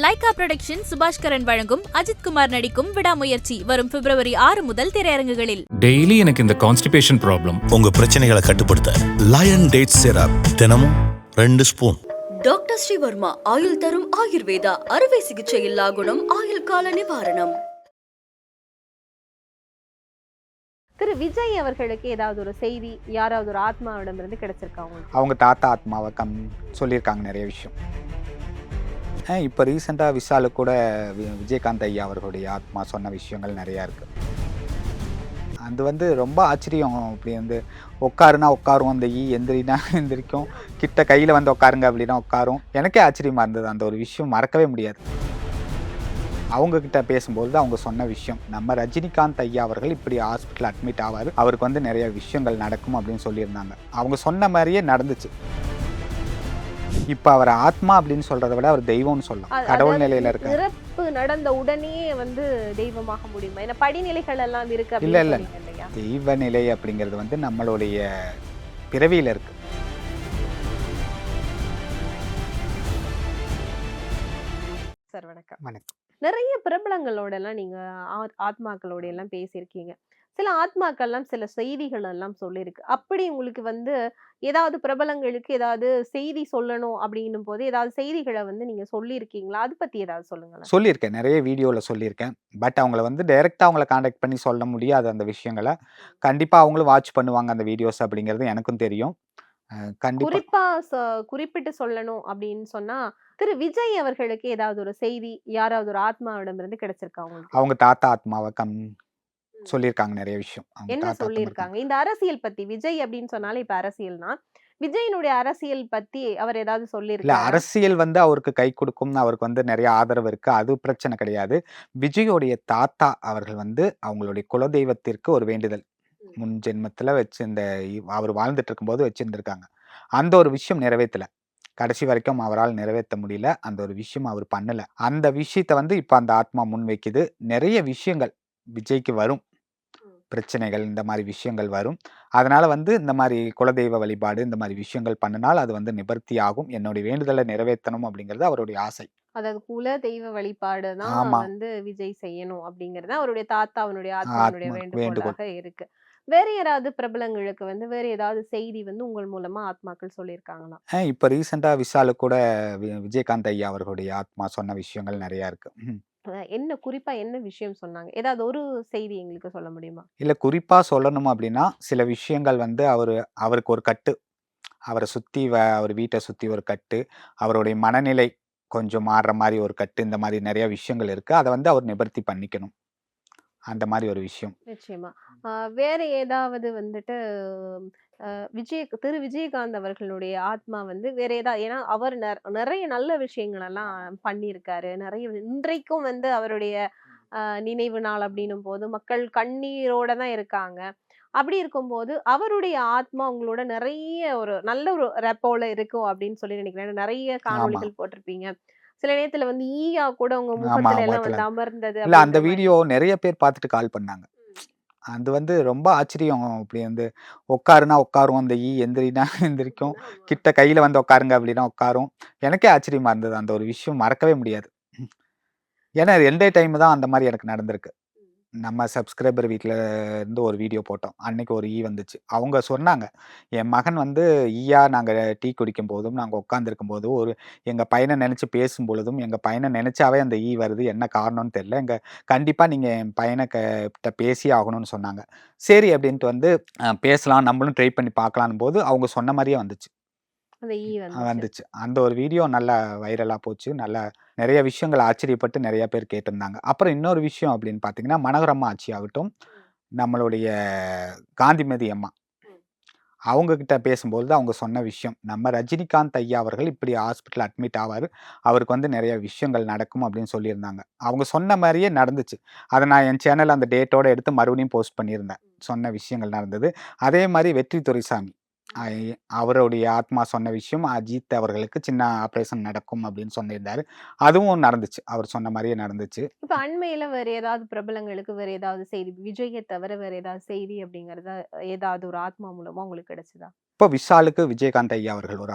Lyca production Subaskaran வழங்கும் அஜித் குமார் நடிக்கும் விடாமுயற்சி வரும் February 6 முதல் திரையரங்குகளில். டெய்லி எனக்கு இந்த கான்ஸ்டிபேஷன் ப்ராப்ளம். உங்க பிரச்சனைகளை கட்டுப்படுத்த லயன் டேட் சிரப் தினமும் 2 ஸ்பூன். டாக்டர் ஸ்ரீவர்மா ஆயுள் தரும் ஆயுர்வேதா அறுவை சிகிச்சை இல்லா குணம் ஆயுள் கால நிவாரணம். திரு விஜய் அவர்களுக்கு ஏதாவது ஒரு செய்தி யாராவது ஒரு ஆத்மாவிடமிருந்து கிடைச்சிருக்காங்க? அவங்க தாத்தா ஆத்மாவை சொல்லியிருக்காங்க நிறைய விஷயம். இப்போ ரீசெண்டாக விஷாலு கூட விஜயகாந்த் ஐயா அவர்களுடைய ஆத்மா சொன்ன விஷயங்கள் நிறையா இருக்குது. அது ரொம்ப ஆச்சரியம். அப்படி உட்காருனா உட்காரும், அந்த எந்திரினா எந்திரிக்கும், கிட்ட கையில் உட்காருங்க அப்படின்னா உட்காரும். எனக்கே ஆச்சரியமாக இருந்தது. அந்த ஒரு விஷயம் மறக்கவே முடியாது. அவங்கக்கிட்ட பேசும்போது அவங்க சொன்ன விஷயம், நம்ம ரஜினிகாந்த் ஐயா அவர்கள் இப்படி ஹாஸ்பிட்டல் அட்மிட் ஆவார், அவருக்கு நிறைய விஷயங்கள் நடக்கும் அப்படின்னு சொல்லியிருந்தாங்க. அவங்க சொன்ன மாதிரியே நடந்துச்சு. இப்போ அவர் ஆத்மா அப்படின்னு சொல்றதை விட அவர் தெய்வம்னு சொல்லலாம். கடவுள் நிலையில இருக்க இறப்பு நடந்த உடனே தெய்வமாக முடியுமா? ஏன்னா படிநிலைகள் எல்லாம் இருக்கு. இல்ல தெய்வ நிலை அப்படிங்கிறது நம்மளுடைய பிறவியில இருக்கு. சார் வணக்கம். வணக்கம். நிறைய பிரபலங்களோட எல்லாம் நீங்க ஆத்மாக்களோட எல்லாம் பேசியிருக்கீங்க. சில ஆத்மாக்கள்லாம் சில செய்திகள் எல்லாம் சொல்லியிருக்கு. அப்படி உங்களுக்கு ஏதாவது பிரபலங்களுக்கு ஏதாவது செய்தி சொல்லணும் அப்படின்னும் போது ஏதாவது செய்திகளை நீங்க சொல்லியிருக்கீங்களா? அது பத்தி ஏதாவது சொல்லுங்களேன். சொல்லியிருக்கேன், நிறைய வீடியோவில் சொல்லியிருக்கேன். பட் அவங்கள டைரெக்டாக அவங்கள காண்டாக்ட் பண்ணி சொல்ல முடியாது அந்த விஷயங்களை. கண்டிப்பாக அவங்களும் வாட்ச் பண்ணுவாங்க அந்த வீடியோஸ் அப்படிங்கிறது எனக்கும் தெரியும். குறிப்பா குறிப்பிட்டு சொல்லணும் அப்படின்னு சொன்னா திரு விஜய் அவர்களுக்கு ஏதாவது ஒரு செய்தி யாராவது ஒரு ஆத்மாவிடமிருந்து கிடைச்சிருக்காங்க? அவங்க தாத்தா ஆத்மாவை சொல்லியிருக்காங்க நிறைய விஷயம். என்ன சொல்லியிருக்காங்க இந்த அரசியல் பத்தி? விஜய் அப்படின்னு சொன்னாலே இப்ப அரசியல்னா விஜயினுடைய அரசியல் பத்தி அவர் ஏதாவது சொல்லியிருக்காரு? அரசியல் அவருக்கு கை கொடுக்கும், அவருக்கு நிறைய ஆதரவு இருக்கு, அது பிரச்சனை கிடையாது. விஜயோடைய தாத்தா அவர்கள் அவங்களுடைய குலதெய்வத்திற்கு ஒரு வேண்டுதல் முன் ஜென்மத்துல வச்சு அவர் வாழ்ந்துட்டு இருக்கும்போது வச்சிருந்திருக்காங்க. அந்த ஒரு விஷயம் நிறைவேற்றல. கடைசி வரைக்கும் அவரால் நிறைவேற்ற முடியல. அந்த ஒரு விஷயம் அவர் பண்ணல. அந்த விஷயத்த இப்ப அந்த ஆத்மா முன் வைக்குது. நிறைய விஷயங்கள் விஜய்க்கு வரும், பிரச்சனைகள், இந்த மாதிரி விஷயங்கள் வரும். அதனால இந்த மாதிரி குலதெய்வ வழிபாடு, இந்த மாதிரி விஷயங்கள் பண்ணினால் அது நிவர்த்தி ஆகும். என்னுடைய வேண்டுதலை நிறைவேற்றணும் அப்படிங்கிறது அவருடைய ஆசை. அதாவது குல தெய்வ வழிபாடு தான் விஜய் செய்யணும் அப்படிங்கறது அவருடைய தாத்தா அவனுடைய ஆத்மாவுடைய வேண்டுகோளாக இருக்கு. வேற யாராவது பிரபலங்களுக்கு வேற ஏதாவது செய்தி உங்கள் மூலமா ஆத்மாக்கள் சொல்லியிருக்காங்களா? இப்ப ரீசெண்டா விஷாலு கூட விஜயகாந்த் ஐயா அவர்களுடைய ஆத்மா சொன்ன விஷயங்கள் நிறைய இருக்கு. என்ன குறிப்பா என்ன விஷயம் சொன்னாங்க? ஏதாவது ஒரு செய்தி எங்களுக்கு சொல்ல முடியுமா? இல்ல, குறிப்பா சொல்லணும் அப்படின்னா சில விஷயங்கள் அவருக்கு ஒரு கட்டு, அவரை சுத்தி அவர் வீட்டை சுத்தி ஒரு கட்டு, அவருடைய மனநிலை கொஞ்சம் மாறுற மாதிரி ஒரு கட்டு, இந்த மாதிரி நிறைய விஷயங்கள் இருக்கு. அதை அவர் நிவர்த்தி பண்ணிக்கணும். அந்த மாதிரி ஒரு விஷயம். நிச்சயமா. வேற ஏதாவது திரு விஜயகாந்த் அவர்களுடைய ஆத்மா வேற ஏதாவது, ஏன்னா அவர் நிறைய நல்ல விஷயங்கள் எல்லாம் பண்ணியிருக்காரு. நிறைய இன்றைக்கும் அவருடைய நினைவு நாள் அப்படின்னும் போது மக்கள் கண்ணீரோட தான் இருக்காங்க. அப்படி இருக்கும்போது அவருடைய ஆத்மா உங்களோட நிறைய ஒரு நல்ல ஒரு ரெப்போல இருக்கும் அப்படின்னு சொல்லி நினைக்கிறேன். நிறைய காணொளிகள் போட்டிருப்பீங்க. சில நேரத்துல ஈயா கூட உங்க முகத்துல எல்லாம் அமர்ந்தது. இல்ல, அந்த வீடியோ நிறைய பேர் பார்த்துட்டு கால் பண்ணாங்க. அது ரொம்ப ஆச்சரியம். அப்படி உட்காருனா உட்காரும், அந்த எந்திரினா எந்திரிக்கும், கிட்ட கையில உட்காருங்க அப்படின்னா உட்காரும். எனக்கே ஆச்சரியமா இருந்தது. அந்த ஒரு விஷயம் மறக்கவே முடியாது. ஏன்னா 2 டைம் தான் அந்த மாதிரி எனக்கு நடந்திருக்கு. நம்ம சப்ஸ்கிரைபர் வீட்டில் இருந்து ஒரு வீடியோ போட்டோம். அன்னைக்கு ஒரு வந்துச்சு. அவங்க சொன்னாங்க, என் மகன் ஈயா நாங்கள் டீ குடிக்கும் போதும், நாங்கள் உட்காந்துருக்கும் போதும், எங்கள் பையனை நினச்சி பேசும் பொழுதும், எங்கள் பையனை நினச்சாவே அந்த வருது. என்ன காரணம்னு தெரியல. கண்டிப்பாக நீங்கள் என் பையனை கிட்ட பேசி ஆகணும்னு சொன்னாங்க. சரி அப்படின்ட்டு பேசலாம், நம்மளும் ட்ரை பண்ணி பார்க்கலான்னு போது அவங்க சொன்ன மாதிரியே வந்துச்சு. வந்துச்சு. அந்த ஒரு வீடியோ நல்லா வைரலா போச்சு. நல்லா நிறைய விஷயங்கள் ஆச்சரியப்பட்டு நிறைய பேர் கேட்டிருந்தாங்க. அப்புறம் இன்னொரு விஷயம் அப்படின்னு பார்த்தீங்கன்னா, மனோரமா ஆட்சி ஆகட்டும், நம்மளுடைய காந்திமதி அம்மா அவங்க கிட்ட பேசும்போது அவங்க சொன்ன விஷயம், நம்ம ரஜினிகாந்த் ஐயா அவர்கள் இப்படி ஹாஸ்பிட்டல் அட்மிட் ஆவார், அவருக்கு நிறைய விஷயங்கள் நடக்கும் அப்படின்னு சொல்லியிருந்தாங்க. அவங்க சொன்ன மாதிரியே நடந்துச்சு. அதை நான் என் சேனல் அந்த டேட்டோட எடுத்து மறுபடியும் போஸ்ட் பண்ணியிருந்தேன். சொன்ன விஷயங்கள் நடந்தது. அதே மாதிரி வெற்றி துரைசாமி அவருடைய ஆத்மா சொன்ன விஷயம், அஜித் அவர்களுக்கு சின்ன ஆபரேஷன் நடக்கும் அப்படின்னு சொல்லியிருந்தாரு. அதுவும் நடந்துச்சு. அவர் சொன்ன மாதிரியே நடந்துச்சு. இப்ப அண்மையில வேற ஏதாவது பிரபலங்களுக்கு வேற ஏதாவது செய்தி, விஜயை தவிர வேற ஏதாவது செய்தி அப்படிங்கறத ஏதாவது ஒரு ஆத்மா மூலமா உங்களுக்கு கிடைச்சதா? இப்போ விஷாலுக்கு விஜயகாந்த் ஐயா அவர்கள் ஒரு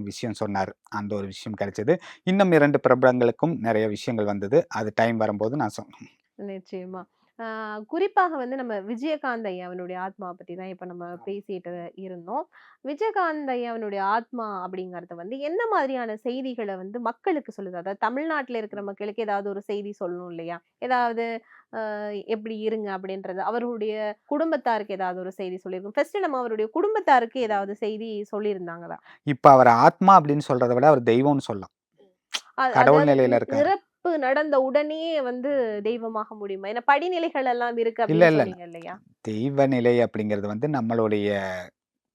விஷயம் சொன்னார். அந்த ஒரு விஷயம் கிடைச்சது. இன்னும் 2 பிரபலங்களுக்கும் நிறைய விஷயங்கள் வந்தது. அது டைம் வரும்போது நான் சொன்னேன். நிச்சயமா. ஆ குறிப்பாக வந்து நம்ம விஜயகாந்த் ஐயாவினுடைய ஆத்மாவ பத்தி தான் இப்ப நம்ம பேசிட்டு இருந்தோம். விஜயகாந்த் ஐயாவினுடைய ஆத்மா அப்படிங்கிறது வந்து என்ன மாதிரியான செய்திகள வந்து மக்களுக்கு சொல்லுது? அதாவது தமிழ்நாட்டுல இருக்கிற மக்களுக்கு ஏதாவது ஒரு செய்தி சொல்லணும் இல்லையா? ஏதாவது எப்படி இருங்க அப்படின்றது. அவர்களுடைய குடும்பத்தாருக்கு ஏதாவது ஒரு செய்தி சொல்லியிருக்கும். ஃபர்ஸ்ட் நம்ம அவருடைய குடும்பத்தாருக்கு ஏதாவது செய்தி சொல்லியிருந்தாங்களா? இப்ப அவர ஆத்மா அப்படின்னு சொல்றத விட அவர் தெய்வம்னு சொல்லலாம். கடவுள் அதாவது நிலையில இருக்காரு. இறப்பு நடந்த உடனே வந்து தெய்வமாக முடியுமா? ஏன்னா படிநிலைகள் எல்லாம் இருக்கு இல்ல, அப்படின்னு இல்ல, இல்ல. சொன்னீங்க இல்லையா? தெய்வ நிலை அப்படிங்கிறது வந்து நம்மளுடைய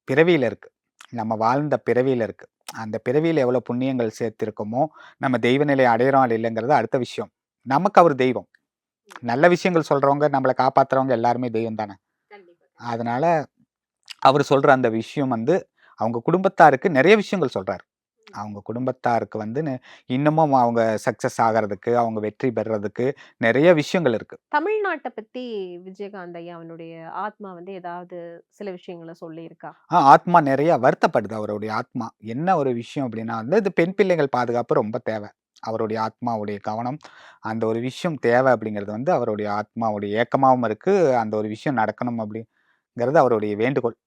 பிறவியில இருக்கு. நம்ம வாழ்ந்த பிறவியில இருக்கு. அந்த பிறவியில எவ்வளவு புண்ணியங்கள் சேர்த்திருக்கோமோ, நம்ம தெய்வ நிலை அடையறோம் இல்லைங்கிறது அடுத்த விஷயம். நமக்கு அவர் தெய்வம். நல்ல விஷயங்கள் சொல்றவங்க, நம்மள காப்பாத்துறவங்க எல்லாருமே தெய்வம் தானே. அதனால அவரு சொல்ற அந்த விஷயம் வந்து அவங்க குடும்பத்தாருக்கு நிறைய விஷயங்கள் சொல்றாரு. அவங்க குடும்பத்தாருக்கு வந்து இன்னமும் அவங்க சக்சஸ் ஆகறதுக்கு, அவங்க வெற்றி பெறுறதுக்கு நிறைய விஷயங்கள் இருக்கு. தமிழ்நாட்ட பத்தி விஜயகாந்த் ஐயா அவனுடைய ஆத்மா வந்து ஏதாவது சில விஷயங்கள சொல்லியிருக்கா? ஆத்மா நிறைய வருத்தப்படுது. அவருடைய ஆத்மா. என்ன ஒரு விஷயம் அப்படின்னா வந்து, இது பெண் பிள்ளைகள் பாதுகாப்பு ரொம்ப தேவை. அவருடைய ஆத்மாவுடைய கவனம், அந்த ஒரு விஷயம் தேவை அப்படிங்கிறது வந்து அவருடைய ஆத்மாவுடைய ஏக்கமாவும் இருக்கு. அந்த ஒரு விஷயம் நடக்கணும் அப்படிங்கிறது அவருடைய வேண்டுகோள்.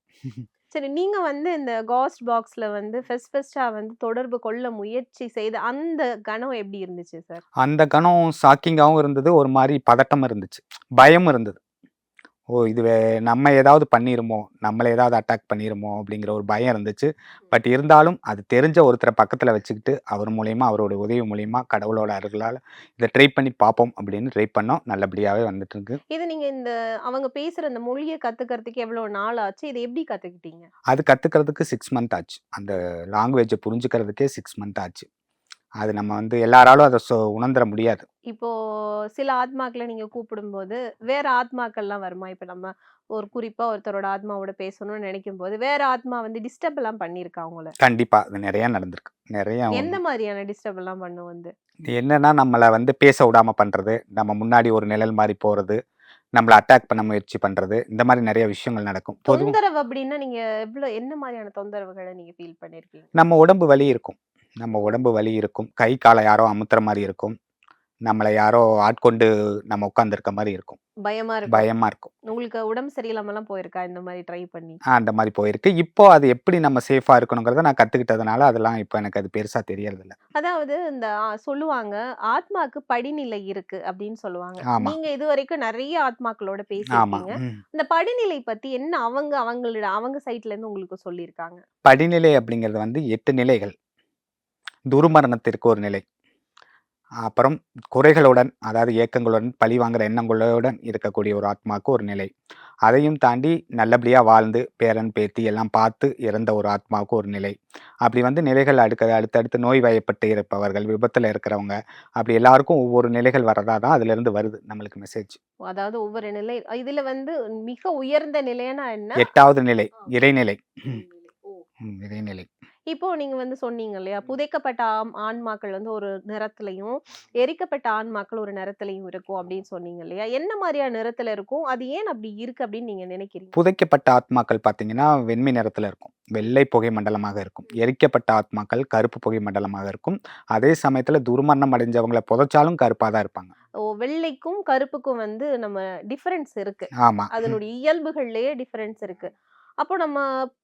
சரி, நீங்க வந்து இந்த காஸ்ட் பாக்ஸ்ல வந்து ஃபர்ஸ்ட்டா வந்து தொடர்பு கொள்ள முயற்சி செய்த அந்த கணம் எப்படி இருந்துச்சு சார்? அந்த கணம் ஷாக்கிங்காவும் இருந்தது. ஒரு மாரி பதட்டம் இருந்துச்சு. பயம் இருந்தது. ஓ! இது நம்ம ஏதாவது பண்ணிருமோ? நம்மள ஏதாவது அட்டாக் பண்ணிருமோ? அப்படிங்கிற ஒரு பயம் இருந்துச்சு. பட் இருந்தாலும் அது தெரிஞ்ச ஒருத்தர பக்கத்துல வச்சுக்கிட்டு, அவர் மூலியமா, அவரோட உதவி மூலியமா, கடவுளோட அருளால இத ட்ரை பண்ணி பார்ப்போம் அப்படின்னு ட்ரை பண்ணோம். நல்லபடியாவே வந்துட்டு இருக்கு. இது நீங்க இந்த அவங்க பேசுற அந்த மொழிய கத்துக்கிறதுக்கு எவ்வளவு நாள் ஆச்சு? இத எப்படி கத்துக்கிட்டீங்க? அது கத்துக்கிறதுக்கு 6 மந்த் ஆச்சு. அந்த லாங்குவேஜ புரிஞ்சுக்கிறதுக்கே 6 மந்த் ஆச்சு. அது நம்ம வந்து எல்லாராலும் அத உணர்ந்துற முடியாது. இப்போ சில ஆத்மாக்கள நீங்க கூப்பிடும்போது, வேற ஆத்மாக்கள்லாம் வருமா? இப்ப நம்ம ஒரு குறிப்பா ஒருத்தரோட ஆத்மாவோட பேசணும்னு நெனைக்கும்போது, வேற ஆத்மா வந்து டிஸ்டர்ப் எல்லாம் பண்ணியிருக்கா உங்கள? கண்டிப்பா. அது நெறைய நடந்திருக்கு. நெறைய எந்த மாரியான டிஸ்டர்ப் எல்லாம் பண்ணும் வந்து? என்னன்னா, நம்மள வந்து பேச விடாம பண்றது, நம்ம முன்னாடி ஒரு நிழல் மாரி போறது, நம்மள அட்டாக் பண்ண முயற்சி பண்றது, இந்த மாரி நெறைய விஷயங்கள் நடக்கும். தொந்தரவு அப்டின்னா, நீங்க என்ன மாரியான தொந்தரவுகள நீங்க ஃபீல் பண்ணியிருக்கீங்க? நம்ம உடம்பு வலி இருக்கும். நம்ம உடம்பு வலி இருக்கும். கை, கால யாரோ அமுத்துற மாரி இருக்கும். நம்மள யாரோ ஆட்கொண்டு நம்ம உட்கார்ந்திருக்க மாரி இருக்கும். பயமா இருக்கும். பயமா இருக்கும். உங்களுக்கு உடம்பு சரியில்லாமலாம் போயிருக்கா? இந்த மாரி ட்ரை பண்ணி? அந்த மாரி போயிருக்கு. இப்போ அது எப்படி நம்ம சேஃபா இருக்கணுங்கிறத நான் கத்துக்கிட்டதுனால, அதெல்லாம் இப்ப எனக்கு அது பெருசா தெரியறதில்ல. அதாவது இந்த சொல்லுவாங்க, ஆத்மாக்கு படிநிலை இருக்கு அப்டின்னு சொல்லுவாங்க. ஆமா, நீங்க இதுவரைக்கும் நெறைய ஆத்மாக்களோட ஆமா. பேசியிருக்கீங்க. இந்த படிநிலை பத்தி என்ன அவங்க சைட்ல இருந்து உங்களுக்கு சொல்லியிருக்காங்க? படிநிலை அப்படிங்கிறது வந்து 8 நிலைகள். துர்மரணத்திற்கு ஒரு நிலை. அப்புறம் குறைகளுடன், அதாவது ஏக்கங்களுடன், பழிவாங்குற எண்ணங்களுடன் இருக்கக்கூடிய ஒரு ஆத்மாக்கு ஒரு நிலை. அதையும் தாண்டி நல்லபடியா வாழ்ந்து, பேரன், பேத்தி எல்லாம் பார்த்து இறந்த ஒரு ஆத்மாவுக்கு ஒரு நிலை. அப்படி வந்து நிலைகள் அடுத்தடுத்து நோய்வாய்ப்பட்டு இருப்பவர்கள், விபத்துல இருக்கிறவங்க, அப்படி எல்லாருக்கும் ஒவ்வொரு நிலைகள் வரதா தான் அதிலிருந்து வருது நம்மளுக்கு மெசேஜ். அதாவது ஒவ்வொரு நிலை இதுல வந்து மிக உயர்ந்த நிலைன்னா என்ன? 8வது நிலை, ஆ. இறைநிலை. ஓ! இறைநிலை. இப்போ நீங்க வந்து சொன்னீங்க இல்லையா? புதைக்கப்பட்ட ஆன்மாக்கள் வந்து ஒரு நிறத்திலயும், எரிக்கப்பட்ட ஆன்மாக்கள் ஒரு நிறத்திலயும் இருக்கும் அப்படின்னு சொன்னீங்க இல்லையா? என்ன மாரியான நிறத்துல இருக்கும்? அது ஏன் அப்படி இருக்கு அப்படின்னு நீங்க நினைக்கிறீங்க? புதைக்கப்பட்ட ஆத்மாக்கள் பார்த்தீங்கன்னா, வெண்மை நிறத்துல இருக்கும். வெள்ளை புகை மண்டலமாக இருக்கும். எரிக்கப்பட்ட ஆத்மாக்கள் கருப்பு புகை மண்டலமாக இருக்கும். அதே சமயத்துல துர்மரணம் அடைஞ்சவங்கள புதைச்சாலும் கருப்பா தான் இருப்பாங்க. ஓ! வெள்ளைக்கும், கருப்புக்கும் வந்து நம்ம டிஃபரன்ஸ் இருக்கு. ஆமா. அதனுடைய இயல்புகள்லயே டிஃபரன்ஸ் இருக்கு. அப்போ நம்ம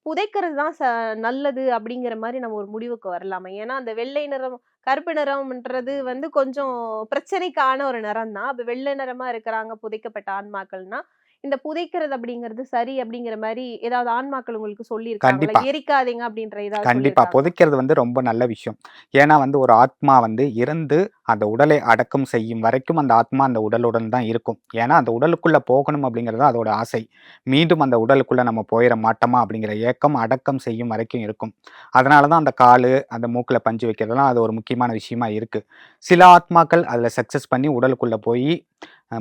புதைக்கிறது தான் நல்லது அப்படிங்கிற மாரி நம்ம ஒரு முடிவுக்கு வரலாமா? ஏன்னா, அந்த வெள்ளை நிறம், கருப்பு நிறம்ன்றது வந்து கொஞ்சம் பிரச்சனைக்கான ஒரு நிறம் தான். அப்ப வெள்ளை நிறமா இருக்கிறாங்க புதைக்கப்பட்ட ஆன்மாக்கள்னா, இந்த புதைக்கிறது அப்படிங்கிறது சரி அப்படிங்கிற மாரி ஏதாவது ஆன்மாக்கள் உங்களுக்கு சொல்லியிருக்காங்களா? கண்டிப்பா. எரிக்காதீங்க அப்படின்ற ஏதாவது கண்டிப்பா. சொல்லியிருக்காங்களா? புதைக்கிறது வந்து ரொம்ப நல்ல விஷயம். ஏன்னா வந்து ஒரு ஆத்மா வந்து இறந்து அந்த உடலை அடக்கம் செய்யும் வரைக்கும் அந்த ஆத்மா அந்த உடலுடன் தான் இருக்கும். ஏன்னா அந்த உடலுக்குள்ள போகணும் அப்படிங்கிறது தான் அதோட ஆசை. மீண்டும் அந்த உடலுக்குள்ள நம்ம போயிற மாட்டோமா அப்படிங்கிற ஏக்கம் அடக்கம் செய்யும் வரைக்கும் இருக்கும். அதனால தான் அந்த காலு, அந்த மூக்குல பஞ்சு வைக்கிறதெல்லாம் அது ஒரு முக்கியமான விஷயமா இருக்கு. சில ஆத்மாக்கள் அதுல சக்சஸ் பண்ணி உடலுக்குள்ள போயி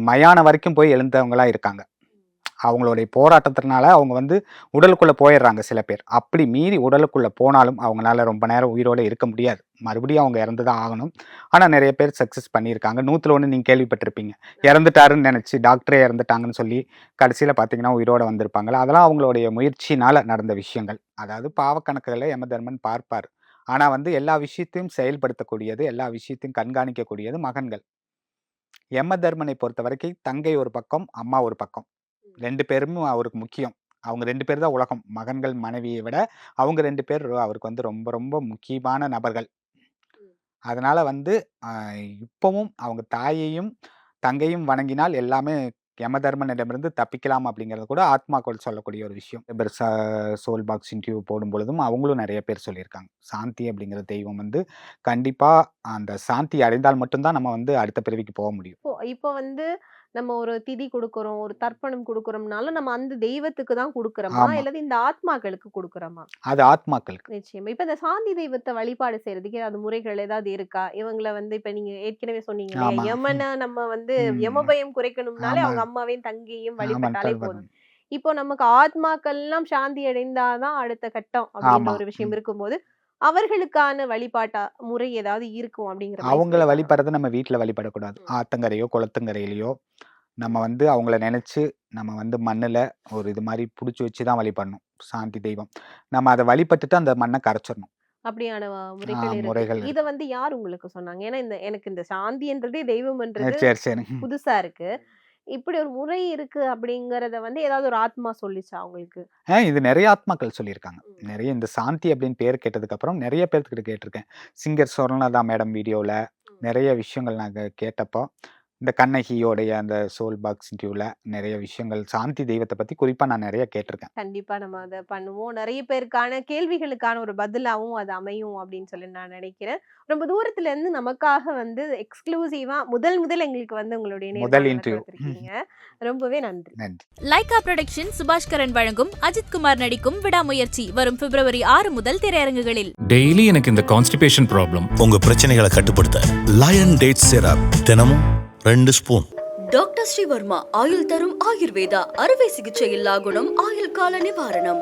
மயானம் வரைக்கும் போய் எழுந்தவங்களா இருக்காங்க. அவங்களுடைய போராட்டத்தினால அவங்க வந்து உடலுக்குள்ளே போயிடுறாங்க சில பேர். அப்படி மீறி உடலுக்குள்ளே போனாலும் அவங்களால ரொம்ப நேரம் உயிரோடு இருக்க முடியாது. மறுபடியும் அவங்க இறந்து தான் ஆகணும். ஆனால் நிறைய பேர் சக்ஸஸ் பண்ணியிருக்காங்க. 100ல் 1 நீங்கள் கேள்விப்பட்டிருப்பீங்க. இறந்துட்டாருன்னு நினச்சி டாக்டரே இறந்துட்டாங்கன்னு சொல்லி கடைசியில் பார்த்தீங்கன்னா உயிரோடு வந்திருப்பாங்களா. அதெல்லாம் அவங்களுடைய முயற்சினால் நடந்த விஷயங்கள். அதாவது பாவக்கணக்குகளை யமதர்மன் பார்ப்பார். ஆனால் வந்து எல்லா விஷயத்தையும் செயல்படுத்தக்கூடியது, எல்லா விஷயத்தையும் கண்காணிக்கக்கூடியது மகன்கள். யமதர்மனை பொறுத்த வரைக்கும் தங்கை ஒரு பக்கம், அம்மா ஒரு பக்கம். 2 பேரும் அவருக்கு முக்கியம். அவங்க 2 பேர் தான் உலகம். மகன்கள் மனைவியை விட அவங்க 2 பேர் அவருக்கு வந்து ரொம்ப ரொம்ப முக்கியமான நபர்கள். அதனால வந்து இப்பவும் அவங்க தாயையும் தங்கையும் வணங்கினால் எல்லாமே யமதர்மனிடமிருந்து தப்பிக்கலாம் அப்படிங்கிறது கூட ஆத்மாக்கள் சொல்லக்கூடிய ஒரு விஷயம். சோல் பாக்ஸ் இன்டர்வியூ போடும் பொழுதும் அவங்களும் நிறைய பேர் சொல்லியிருக்காங்க. சாந்தி அப்படிங்கிற தெய்வம் வந்து கண்டிப்பா அந்த சாந்தி அடைந்தால் மட்டும்தான் நம்ம வந்து அடுத்த பிறவிக்கு போக முடியும். இப்போ வந்து நம்ம ஒரு திதி குடுக்குறோம், ஒரு தர்ப்பணம் குடுக்குறோம்னாலும் நம்ம அந்த தெய்வத்துக்கு தான் குடுக்குறோமா? ஆமா. இல்லது இந்த ஆத்மாக்களுக்கு குடுக்குறோமா? அது ஆத்மாக்களுக்கு. நிச்சயமா. இப்ப இந்த சாந்தி தெய்வத்த வழிபாடு செய்றதுக்கு ஏதாவது முறைகள் ஏதாவது இருக்கா? இவங்கள வந்து இப்ப நீங்க ஏற்கனவே சொன்னீங்க இல்லையா? ஆமா. யமன நம்ம வந்து ம். யமபயம் குறைக்கணும்னாலே ஆமா. அவங்க அம்மாவையும் தங்கையும் ஆமா, வழிபட்டாலே போதும். கல்வன். இப்போ நமக்கு ஆத்மாக்கள்லாம் சாந்தி அடைந்தாதான் அடுத்த கட்டம் அப்படின்ற ஆமா. ஒரு விஷயம் இருக்கும்போது, அவர்களுக்கான வழிபாட்டா முறை ஏதாவது இருக்கும் அப்படிங்கிற மாதிரி அவங்கள சொல்லுவாங்க. வழிபடுறது நம்ம வீட்ல வழிபடக்கூடாது. ஆத்தங்கரையோ, குளத்துங்கரையிலயோ நம்ம வந்து அவங்கள நெனச்சு, நம்ம வந்து மண்ணுல ஒரு இது மாரி புடிச்சு வச்சு தான் வழிபடணும். சாந்தி தெய்வம். நம்ம அத வழிபட்டுட்டு அந்த மண்ண கரைச்சிரணும். அப்படியான முறைகள் இருக்கு. முறைகள் இத இருக்கு. வந்து யார் உங்களுக்கு சொன்னாங்க? ஏன்னா எனக்கு இந்த சாந்தின்றதே தெய்வம்ன்றது சரி, சரி. புதுசா இருக்கு. இப்படி ஒரு முறை இருக்கு அப்படிங்கறத வந்து ஏதாவது ஒரு ஆத்மா சொல்லிச்சா உங்களுக்கு? இது நெறைய ஆத்மாக்கள் சொல்லியிருக்காங்க. நெறைய இந்த சாந்தி அப்படின்னு பேர் கேட்டதுக்கப்புறம் நெறைய பேர்த்துக்கிட்ட கேட்டுருக்கேன். சிங்கர் சொர்ணலதா மேடம் வீடியோல நெறைய விஷயங்கள் நான் கேட்டப்போ, இந்த கண்ணகியோடைய அந்த சோல் பாக்ஸ் இன்டர்வியூல நெறைய விஷயங்கள் சாந்தி தெய்வத்த பத்தி குறிப்பா நான் நெறைய கேட்டுருக்கேன். கண்டிப்பா நம்ம அத பண்ணுவோம். நெறைய பேருக்கான கேள்விகளுக்கான ஒரு பதிலாவும் அது அமையும் அப்படின்னு சொல்லி நான் நினைக்கிறேன். ரொம்ப தூரத்துல இருந்து நமக்காக வந்து எக்ஸ்க்ளூசிவா முதல் எங்களுக்கு வந்து உங்களுடைய முதல் நேர்காணல இன்டர்வியூ. கொடுத்திருக்கீங்க. ரொம்பவே நன்றி. நன்றி. லைகா புரொடக்ஷன் சுபாஷ்கரன் வழங்கும் அஜித்குமார் நடிக்கும் விடாமுயற்சி வரும் பிப்ரவரி 6 முதல் திரையரங்குகளில். டெய்லி எனக்கு இந்த கான்ஸ்டிபேஷன் ப்ராப்ளம். உங்க பிரச்சனைகளை கட்டுப்படுத்த லயன் டேட் சிரப் தினமும் 2 ஸ்பூன். டாக்டர் ஸ்ரீவர்மா ஆயுள் தரும் ஆயுர்வேதா அறுவை சிகிச்சை இல்லா குணம் ஆயுள் கால நிவாரணம்.